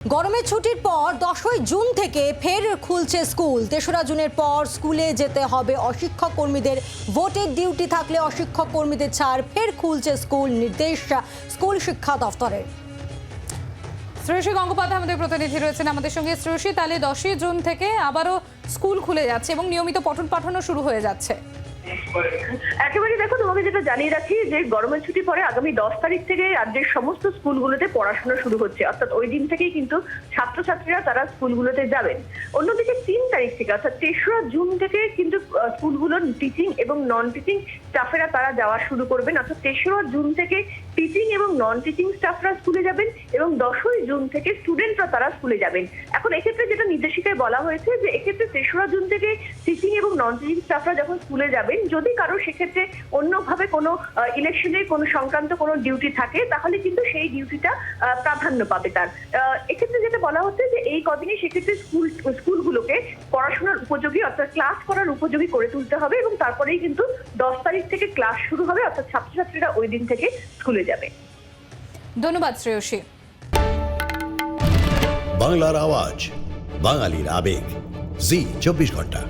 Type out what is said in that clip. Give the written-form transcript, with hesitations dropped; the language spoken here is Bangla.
গরমের ছুটির পর 10ই জুন থেকে ফের খুলছে স্কুল। 3রা জুনের পর স্কুলে যেতে হবে অশিক্ষক কর্মীদের। ভোটের ডিউটি থাকলে অশিক্ষক কর্মীদের ছাড়। ফের খুলছে স্কুল, নির্দেশ স্কুল শিক্ষা দফতরের। শ্রেয়সী গঙ্গোপাধ্যায় আমাদের প্রতিনিধি রয়েছেন আমাদের সঙ্গে। শ্রেয়সী, তাহলে 10ই জুন থেকে আবারও স্কুল খুলে যাচ্ছে এবং নিয়মিত পঠন পাঠনও শুরু হয়ে যাচ্ছে। একেবারে দেখো, তোমাকে যেটা জানিয়ে রাখি যে গরমের ছুটি পরে আগামী 10 তারিখ থেকে রাজ্যের সমস্ত স্কুলগুলোতে পড়াশোনা শুরু হচ্ছে, অর্থাৎ ওই দিন থেকেই কিন্তু ছাত্রছাত্রীরা তারা স্কুলগুলোতে যাবেন। অন্যদিকে 3 তারিখ থেকে অর্থাৎ 3রা জুন থেকে কিন্তু স্কুলগুলোর টিচিং এবং নন টিচিং স্টাফেরা তারা যাওয়া শুরু করবেন। অর্থাৎ 3রা জুন থেকে টিচিং এবং নন টিচিং স্টাফরা স্কুলে যাবেন এবং 10ই জুন থেকে স্টুডেন্টরা তারা স্কুলে যাবেন। এখন এক্ষেত্রে যেটা নির্দেশিকায় বলা হয়েছে যে এক্ষেত্রে 3রা জুন থেকে টিচিং এবং নন টিচিং স্টাফরা যখন স্কুলে যাবেন, যদি কারো সেক্ষেত্রে অন্যভাবে কোনো ইলেকশনের কোনো সংক্রান্ত কোনো ডিউটি থাকে তাহলে কিন্তু সেই ডিউটিটা প্রাধান্য পাবে তার। এক্ষেত্রে যেটা বলা হচ্ছে যে এই কদিনে সেক্ষেত্রে স্কুলগুলোকে পড়াশোনার উপযোগী অর্থাৎ ক্লাস করার উপযোগী করে তুলতে হবে এবং তারপরেই কিন্তু 10 তারিখ থেকে ক্লাস শুরু হবে, অর্থাৎ ছাত্রছাত্রীরা ওই দিন থেকে স্কুলে যাবে। ধন্যবাদ শ্রেয়সী। বাংলার আওয়াজ, বাঙালির আবেগ, জি 24 ঘন্টা।